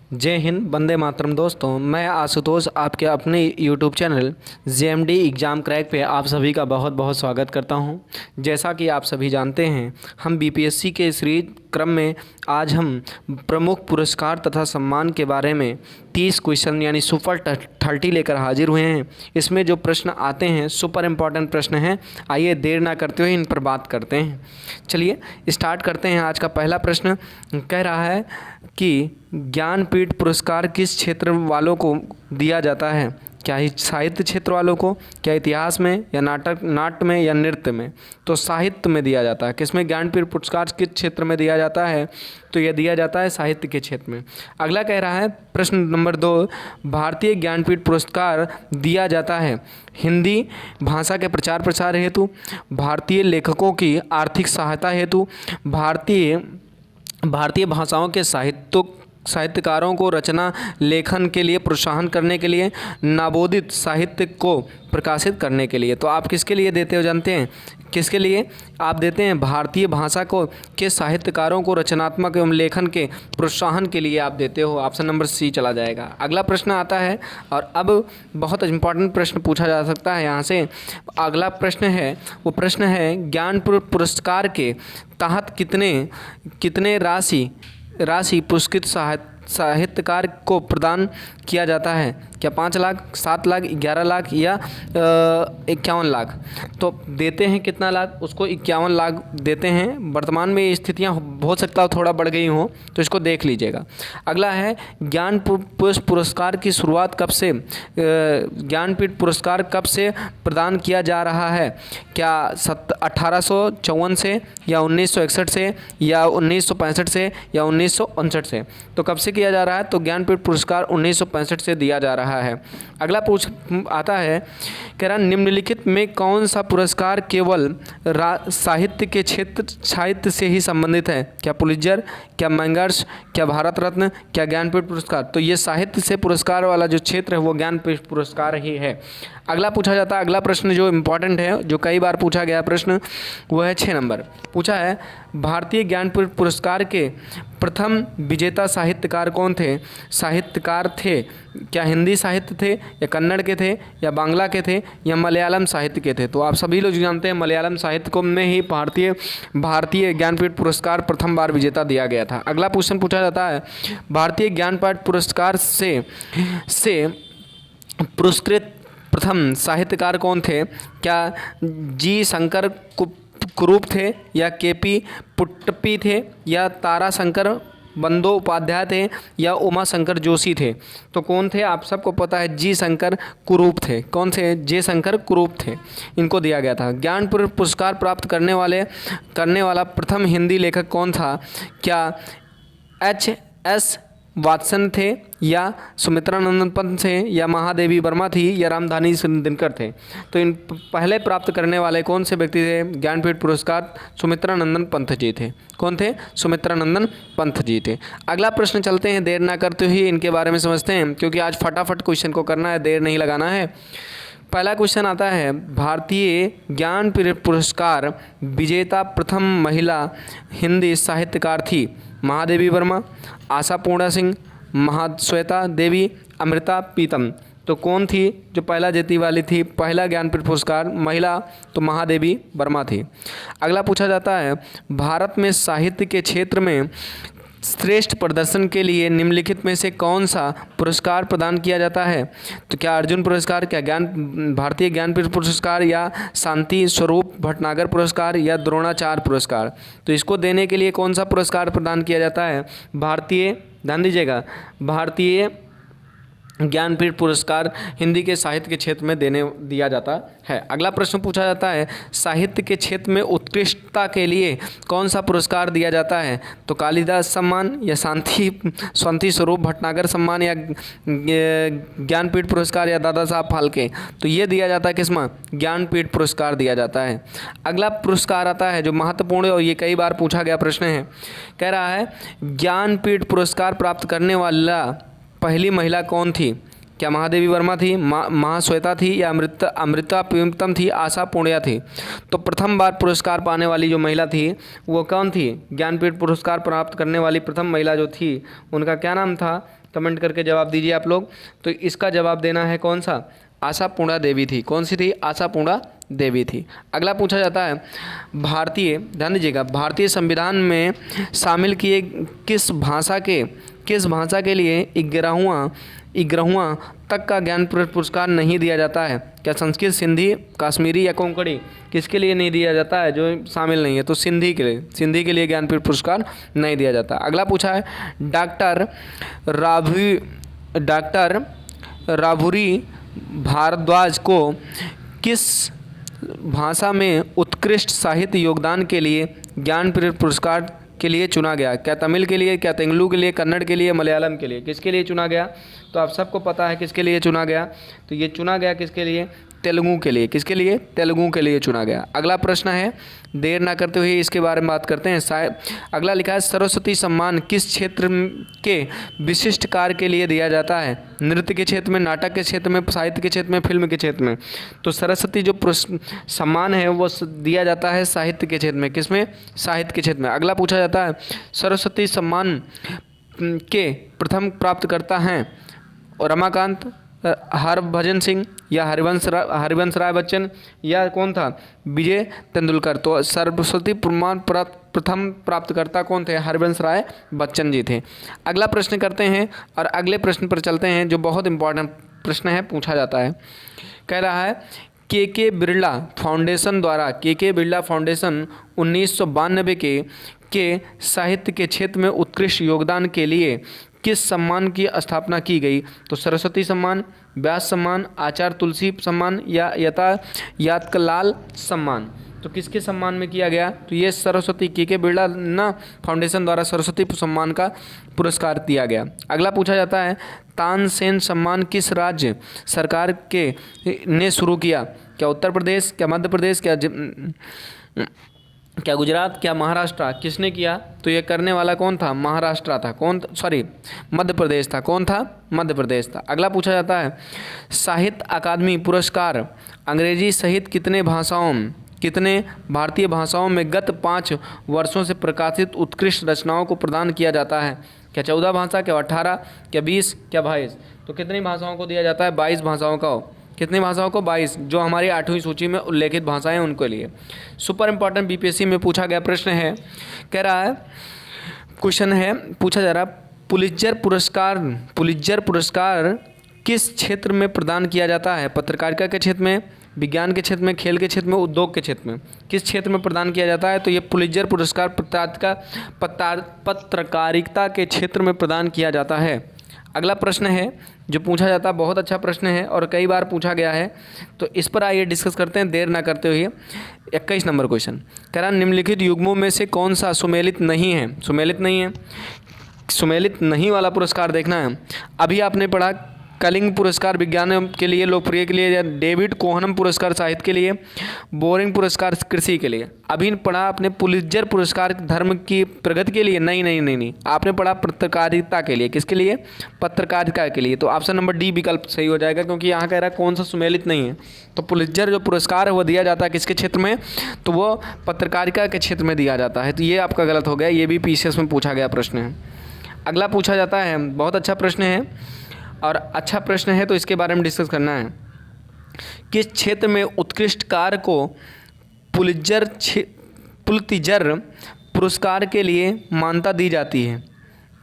जय हिंद, वंदे मातरम। दोस्तों, मैं आशुतोष आपके अपने YouTube channel JMD exam crack पे आप सभी का बहुत बहुत स्वागत करता हूं। जैसा कि आप सभी जानते हैं, हम बीपीएससी के सीरीज क्रम में आज हम प्रमुख पुरस्कार तथा सम्मान के बारे में 30 क्वेश्चन यानी सुपर 30 लेकर हाजिर हुए हैं। इसमें जो प्रश्न आते हैं सुपर इम्पॉर्टेंट प्रश्न हैं। आइए देर ना करते हुए इन पर बात करते हैं। चलिए स्टार्ट करते हैं। आज का पहला प्रश्न कह रहा है कि ज्ञानपीठ पुरस्कार किस क्षेत्र वालों को दिया जाता है? क्या ही साहित्य क्षेत्र वालों को, क्या इतिहास में, या नाट्य में, या नृत्य में? तो साहित्य में दिया जाता है। किसमें ज्ञानपीठ पुरस्कार किस क्षेत्र में दिया जाता है? तो यह दिया जाता है साहित्य के क्षेत्र में। अगला कह रहा है प्रश्न नंबर 2, भारतीय ज्ञानपीठ पुरस्कार दिया जाता है हिंदी भाषा के प्रचार प्रसार हेतु, भारतीय लेखकों की आर्थिक सहायता हेतु, भारतीय भाषाओं के साहित्यकारों को रचना लेखन के लिए प्रोत्साहन करने के लिए, नवोदित साहित्य को प्रकाशित करने के लिए। तो आप किसके लिए देते हो जानते हैं? किसके लिए आप देते हैं? भारतीय भाषा को के साहित्यकारों को रचनात्मक एवं लेखन के प्रोत्साहन के लिए आप देते हो। ऑप्शन नंबर सी चला जाएगा। अगला प्रश्न आता है और अब बहुत इम्पॉर्टेंट प्रश्न पूछा जा सकता है यहाँ से। अगला प्रश्न है, वो प्रश्न है ज्ञानपीठ पुरस्कार के तहत कितने राशि पुरस्कृत साहित्यकार को प्रदान किया जाता है? क्या 5 लाख, 7 लाख, 11 लाख या 51 लाख? तो देते हैं कितना लाख? उसको 51 लाख देते हैं। वर्तमान में ये स्थितियाँ हो सकता है थोड़ा बढ़ गई हों, तो इसको देख लीजिएगा। अगला है ज्ञानपीठ पुरस्कार की शुरुआत कब से, ज्ञानपीठ पुरस्कार कब से प्रदान किया जा रहा है? क्या 1854 से, या 1961 से, या 1965 से, या 1959 से? तो कब से किया जा रहा है? तो ज्ञानपीठ पुरस्कार 1965 से दिया जा रहा है। अगला आता है, कह रहा निम्नलिखित में कौन सा पुरस्कार केवल साहित्य के क्षेत्र साहित्य से ही संबंधित है? क्या पुलित्जर, क्या मैंगर्स, क्या भारत रत्न, क्या ज्ञानपीठ पुरस्कार? तो ये साहित्य से पुरस्कार वाला जो क्षेत्र है वो ज्ञानपीठ पुरस्कार ही है। अगला पूछा जाता है, अगला प्रश्न जो इम्पोर्टेंट है, जो कई बार पूछा गया प्रश्न, वो है 6 नंबर। पूछा है भारतीय ज्ञानपीठ पुरस्कार के प्रथम विजेता साहित्यकार कौन थे? साहित्यकार थे क्या हिंदी साहित्य थे, या कन्नड़ के थे, या बांग्ला के थे, या मलयालम साहित्य के थे? तो आप सभी लोग जानते हैं मलयालम साहित्य को में ही भारतीय ज्ञानपीठ पुरस्कार प्रथम बार विजेता दिया गया था। अगला क्वेश्चन पूछा जाता है भारतीय ज्ञानपीठ पुरस्कार से पुरस्कृत प्रथम साहित्यकार कौन थे? क्या जी शंकर कुरूप थे, या केपी पुट्टपी थे, या तारा शंकर बंदोपाध्याय थे, या उमा शंकर जोशी थे? तो कौन थे? आप सबको पता है जी शंकर कुरूप थे। कौन से? जे शंकर कुरूप थे। इनको दिया गया था। ज्ञानपीठ पुरस्कार प्राप्त करने वाला प्रथम हिंदी लेखक कौन था? क्या H.S. वात्सन थे, या सुमित्रा नंदन पंत थे, या महादेवी वर्मा थी, या रामधानी दिनकर थे? तो इन पहले प्राप्त करने वाले कौन से व्यक्ति थे ज्ञानपीठ पुरस्कार? सुमित्रा नंदन पंत जी थे। कौन थे? सुमित्रा नंदन पंत जी थे। अगला प्रश्न चलते हैं, देर ना करते हुए इनके बारे में समझते हैं, क्योंकि आज फटाफट क्वेश्चन को करना है, देर नहीं लगाना है। पहला क्वेश्चन आता है भारतीय ज्ञानपीठ पुरस्कार विजेता प्रथम महिला हिंदी साहित्यकार थी? महादेवी वर्मा, आशा पूर्णा सिंह, महाश्वेता देवी, अमृता पीतम? तो कौन थी जो पहला जीतने वाली थी पहला ज्ञानपीठ पुरस्कार महिला? तो महादेवी वर्मा थी। अगला पूछा जाता है भारत में साहित्य के क्षेत्र में श्रेष्ठ प्रदर्शन के लिए निम्नलिखित में से कौन सा पुरस्कार प्रदान किया जाता है? तो क्या अर्जुन पुरस्कार, क्या भारतीय ज्ञानपीठ पुरस्कार, या शांति स्वरूप भटनागर पुरस्कार, या द्रोणाचार्य पुरस्कार? तो इसको देने के लिए कौन सा पुरस्कार प्रदान किया जाता है? ध्यान दीजिएगा, भारतीय ज्ञानपीठ पुरस्कार हिंदी के साहित्य के क्षेत्र में दिया जाता है। अगला प्रश्न पूछा जाता है साहित्य के क्षेत्र में उत्कृष्टता के लिए कौन सा पुरस्कार दिया जाता है? तो कालिदास सम्मान, या शांति स्वरूप भटनागर सम्मान, या ज्ञानपीठ पुरस्कार, या दादा साहब फाल्के? तो ये दिया जाता है किसमें? ज्ञानपीठ पुरस्कार दिया जाता है। अगला पुरस्कार आता है जो महत्वपूर्ण है और ये कई बार पूछा गया प्रश्न है। कह रहा है ज्ञानपीठ पुरस्कार प्राप्त करने वाला पहली महिला कौन थी? क्या महादेवी वर्मा थी, महाश्वेता थी, या अमृता पीतम थी, आशा पूर्णिया थी? तो प्रथम बार पुरस्कार पाने वाली जो महिला थी वो कौन थी? ज्ञानपीठ पुरस्कार प्राप्त करने वाली प्रथम महिला जो थी उनका क्या नाम था? कमेंट करके जवाब दीजिए आप लोग। तो इसका जवाब देना है कौन सा, आशापूर्णा देवी थी। कौन सी थी, आशापूर्णा देवी थी। अगला पूछा जाता है भारतीय, ध्यान दीजिएगा, भारतीय संविधान में शामिल किए किस भाषा के लिए 11वां तक का ज्ञानपीठ पुरस्कार नहीं दिया जाता है? क्या संस्कृत, सिंधी, कश्मीरी या कोंकणी? किसके लिए नहीं दिया जाता है जो शामिल नहीं है? तो सिंधी के लिए ज्ञानपीठ पुरस्कार नहीं दिया जाता। अगला पूछा है डॉक्टर राभुरी भारद्वाज को किस भाषा में उत्कृष्ट साहित्य योगदान के लिए ज्ञानपीठ पुरस्कार के लिए चुना गया? क्या तमिल के लिए, क्या तेलुगु के लिए, कन्नड़ के लिए, मलयालम के लिए? किसके लिए चुना गया? तो आप सबको पता है किसके लिए चुना गया। तो ये चुना गया किसके लिए, तेलुगु के लिए। किसके लिए, तेलुगु के लिए चुना गया। अगला प्रश्न है, देर ना करते हुए इसके बारे में बात करते हैं। अगला लिखा है सरस्वती सम्मान किस क्षेत्र के विशिष्ट कार्य के लिए दिया जाता है? नृत्य के क्षेत्र में, नाटक के क्षेत्र में, साहित्य के क्षेत्र में, फिल्म के क्षेत्र में? तो सरस्वती जो सम्मान है वो दिया जाता है साहित्य के क्षेत्र में। किसमें, साहित्य के क्षेत्र में। अगला पूछा जाता है सरस्वती सम्मान के प्रथम प्राप्तकर्ता हैं रमाकांत, हरभजन सिंह या हरिवंश राय बच्चन या कौन था, विजय तेंदुलकर? तो सरस्वती सम्मान प्रथम प्राप्तकर्ता कौन थे? हरिवंश राय बच्चन जी थे। अगला प्रश्न करते हैं और अगले प्रश्न पर चलते हैं जो बहुत इंपॉर्टेंट प्रश्न है, पूछा जाता है। कह रहा है के बिरला फाउंडेशन द्वारा, के बिरला फाउंडेशन 1992 के साहित्य के क्षेत्र में उत्कृष्ट योगदान के लिए किस सम्मान की स्थापना की गई? तो सरस्वती सम्मान, व्यास सम्मान, आचार्य तुलसी सम्मान या यात्कलाल सम्मान? तो किसके सम्मान में किया गया? तो ये सरस्वती के बिरला ना फाउंडेशन द्वारा सरस्वती सम्मान का पुरस्कार दिया गया। अगला पूछा जाता है तानसेन सम्मान किस राज्य सरकार ने शुरू किया? क्या उत्तर प्रदेश, क्या मध्य प्रदेश, क्या गुजरात, क्या महाराष्ट्र? किसने किया? तो ये करने वाला कौन था? महाराष्ट्र था। मध्य प्रदेश था। कौन था? मध्य प्रदेश था। अगला पूछा जाता है साहित्य अकादमी पुरस्कार अंग्रेजी सहित कितने भारतीय भाषाओं में गत 5 वर्षों से प्रकाशित उत्कृष्ट रचनाओं को प्रदान किया जाता है? क्या 14 भाषा, क्या 18, क्या 20, क्या 22? तो कितनी भाषाओं को दिया जाता है? 22 भाषाओं का। कितनी भाषाओं को? 22, जो हमारी 8वीं सूची में उल्लेखित भाषाएं हैं उनके लिए। सुपर इंपॉर्टेंट बीपीएससी में पूछा गया प्रश्न है। कह रहा है, क्वेश्चन है, पूछा जा रहा पुलित्जर पुरस्कार किस क्षेत्र में प्रदान किया जाता है? पत्रकारिता के क्षेत्र में, विज्ञान के क्षेत्र में, खेल के क्षेत्र में, उद्योग के क्षेत्र में? किस क्षेत्र में प्रदान किया जाता है? तो ये पुलित्जर पुरस्कार पत्रकारिता के क्षेत्र में प्रदान किया जाता है। अगला प्रश्न है जो पूछा जाता है, बहुत अच्छा प्रश्न है और कई बार पूछा गया है, तो इस पर आइए डिस्कस करते हैं देर ना करते हुए। 21 नंबर क्वेश्चन कह रहा निम्नलिखित युग्मों में से कौन सा सुमेलित नहीं है? सुमेलित नहीं वाला पुरस्कार देखना है। अभी आपने पढ़ा कलिंग पुरस्कार विज्ञान के लिए, लोकप्रिय के लिए, या डेविड कोहनम पुरस्कार साहित्य के लिए, बोरिंग पुरस्कार कृषि के लिए। अभी पढ़ा आपने पुलित्जर पुरस्कार धर्म की प्रगति के लिए? नहीं, आपने पढ़ा पत्रकारिता के लिए। किसके लिए? पत्रकारिता के लिए। तो ऑप्शन नंबर डी विकल्प सही हो जाएगा, क्योंकि यहाँ कह रहा है कौन सा सुमेलित नहीं है। तो पुलित्जर जो पुरस्कार है वो दिया जाता है किसके क्षेत्र में? तो वो पत्रकारिता के क्षेत्र में दिया जाता है। तो ये आपका गलत हो गया, ये भी पीसीएस में पूछा गया प्रश्न है। अगला पूछा जाता है, बहुत अच्छा प्रश्न है और अच्छा प्रश्न है तो इसके बारे में डिस्कस करना है। किस क्षेत्र में उत्कृष्ट कार्य को पुलित्जर पुरस्कार के लिए मान्यता दी जाती है?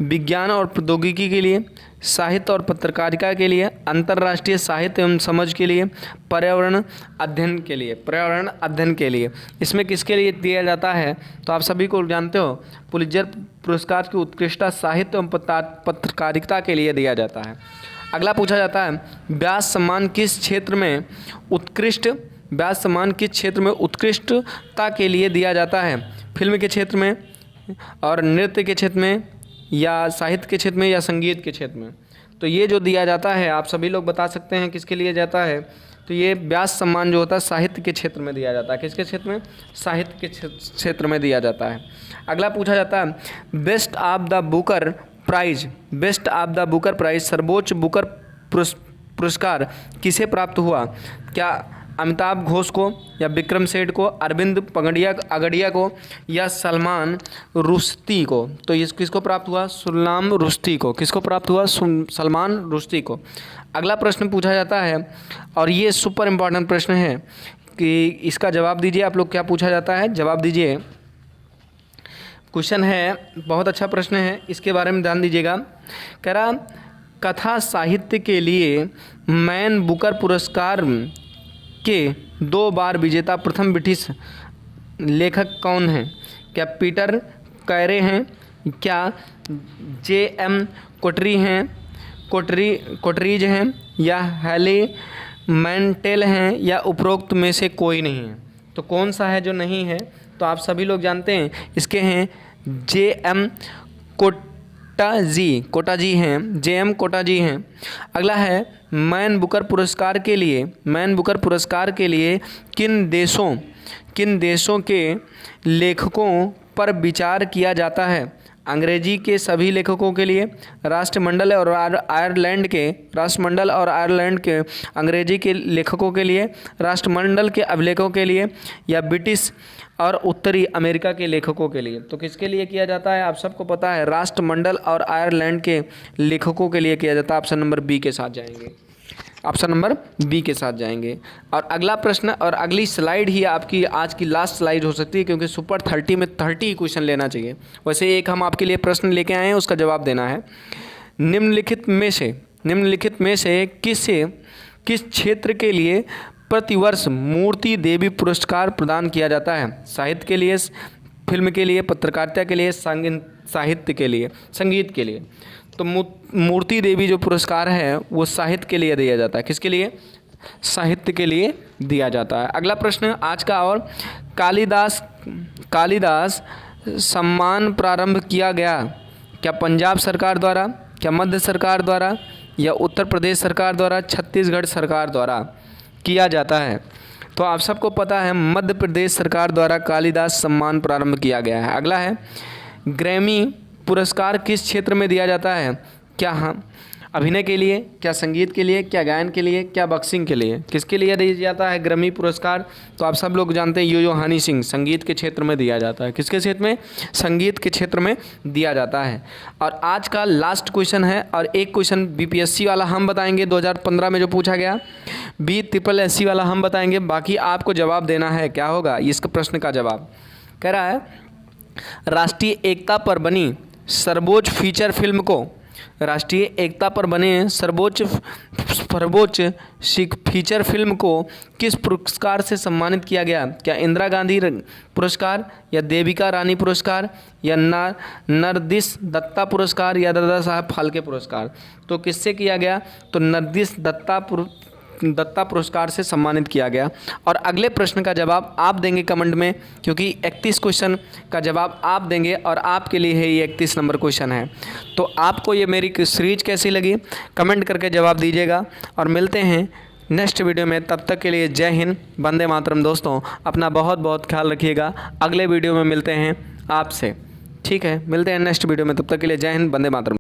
विज्ञान और प्रौद्योगिकी के लिए, साहित्य और पत्रकारिता के लिए, अंतर्राष्ट्रीय साहित्य एवं समझ के लिए, पर्यावरण अध्ययन के लिए। इसमें किसके लिए दिया जाता है? तो आप सभी को जानते हो, पुलित्जर पुरस्कार की उत्कृष्टता साहित्य एवं पत्रकारिता के लिए दिया जाता है। अगला पूछा जाता है व्यास सम्मान किस क्षेत्र में उत्कृष्टता के लिए दिया जाता है? फिल्म के क्षेत्र में और नृत्य के क्षेत्र में या साहित्य के क्षेत्र में या संगीत के क्षेत्र में? तो ये जो दिया जाता है आप सभी लोग बता सकते हैं किसके लिए जाता है? तो ये व्यास सम्मान जो होता है साहित्य के क्षेत्र में दिया जाता है। किसके क्षेत्र में? साहित्य के क्षेत्र में दिया जाता है। अगला पूछा जाता है best of the Booker prize सर्वोच्च बुकर पुरस्कार किसे प्राप्त हुआ? क्या अमिताभ घोष को या विक्रम सेठ को, अरविंद अगड़िया को या सलमान रुश्दी को? तो ये किसको प्राप्त हुआ? सलमान रुश्दी को। किसको प्राप्त हुआ? सलमान रुश्दी को। अगला प्रश्न पूछा जाता है और ये सुपर इम्पॉर्टेंट प्रश्न है कि इसका जवाब दीजिए आप लोग। क्या पूछा जाता है? जवाब दीजिए। क्वेश्चन है, बहुत अच्छा प्रश्न है, इसके बारे में ध्यान दीजिएगा। कह रहा कथा साहित्य के लिए मैन बुकर पुरस्कार के 2 बार विजेता प्रथम ब्रिटिश लेखक कौन हैं? क्या पीटर कैरे हैं? क्या J.M. कोटरीज हैं? या हेली मैंटेल हैं? या उपरोक्त में से कोई नहीं है? तो कौन सा है जो नहीं है? तो आप सभी लोग जानते हैं इसके हैं J.M. कोटाजी हैं, J.M. कोटाजी हैं। अगला है मैन बुकर पुरस्कार के लिए किन देशों के लेखकों पर विचार किया जाता है? अंग्रेजी के सभी लेखकों के लिए, राष्ट्रमंडल और आयरलैंड के अंग्रेजी के लेखकों के लिए, राष्ट्रमंडल के अभिलेखों के लिए, या ब्रिटिश और उत्तरी अमेरिका के लेखकों के लिए? तो किसके लिए किया जाता है? आप सबको पता है, राष्ट्रमंडल और आयरलैंड के लेखकों के लिए किया जाता है। ऑप्शन नंबर बी के साथ जाएंगे। और अगला प्रश्न और अगली स्लाइड ही आपकी आज की लास्ट स्लाइड हो सकती है, क्योंकि सुपर 30 में 30 क्वेश्चन लेना चाहिए। वैसे एक हम आपके लिए प्रश्न लेके आए हैं, उसका जवाब देना है। निम्नलिखित में से किस क्षेत्र के लिए प्रतिवर्ष मूर्ति देवी पुरस्कार प्रदान किया जाता है? साहित्य के लिए, फिल्म के लिए, पत्रकारिता के लिए, साहित्य के लिए, संगीत के लिए? तो मूर्ति देवी जो पुरस्कार है वो साहित्य के लिए दिया जाता है। किसके लिए? साहित्य के लिए दिया जाता है। अगला प्रश्न आज का, और कालिदास सम्मान प्रारंभ किया गया क्या पंजाब सरकार द्वारा, क्या मध्य सरकार द्वारा, या उत्तर प्रदेश सरकार द्वारा, छत्तीसगढ़ सरकार द्वारा किया जाता है? तो आप सबको पता है मध्य प्रदेश सरकार द्वारा कालिदास सम्मान प्रारंभ किया गया है। अगला है ग्रैमी पुरस्कार किस क्षेत्र में दिया जाता है? क्या अभिनय के लिए, क्या संगीत के लिए, क्या गायन के लिए, क्या बॉक्सिंग के लिए? किसके लिए दिया जाता है ग्रैमी पुरस्कार? तो आप सब लोग जानते हैं यो हनी सिंह, संगीत के क्षेत्र में दिया जाता है। किसके क्षेत्र में? संगीत के क्षेत्र में दिया जाता है। और आज का लास्ट क्वेश्चन है, और एक क्वेश्चन BPSC वाला हम बताएंगे 2015 में जो पूछा गया, BSSC वाला हम बताएंगे, बाकी आपको जवाब देना है। क्या होगा इसका प्रश्न का जवाब? कह रहा है राष्ट्रीय एकता पर बनी सर्वोच्च फीचर फिल्म को, राष्ट्रीय एकता पर बने सर्वोच्च फीचर फिल्म को किस पुरस्कार से सम्मानित किया गया? क्या इंदिरा गांधी पुरस्कार, या देविका रानी पुरस्कार, या नरगिस दत्ता पुरस्कार, या दादा साहब फाल्के पुरस्कार? तो किससे किया गया? तो नरगिस दत्ता पुरस्कार से सम्मानित किया गया। और अगले प्रश्न का जवाब आप देंगे कमेंट में, क्योंकि 31 क्वेश्चन का जवाब आप देंगे और आपके लिए है ये 31 नंबर क्वेश्चन है। तो आपको ये मेरी सीरीज कैसी लगी कमेंट करके जवाब दीजिएगा, और मिलते हैं नेक्स्ट वीडियो में। तब तक के लिए जय हिंद, वंदे मातरम। दोस्तों अपना बहुत बहुत ख्याल रखिएगा। अगले वीडियो में मिलते हैं आपसे, ठीक है? मिलते हैं नेक्स्ट वीडियो में, तब तक के लिए जय हिंद, वंदे मातरम।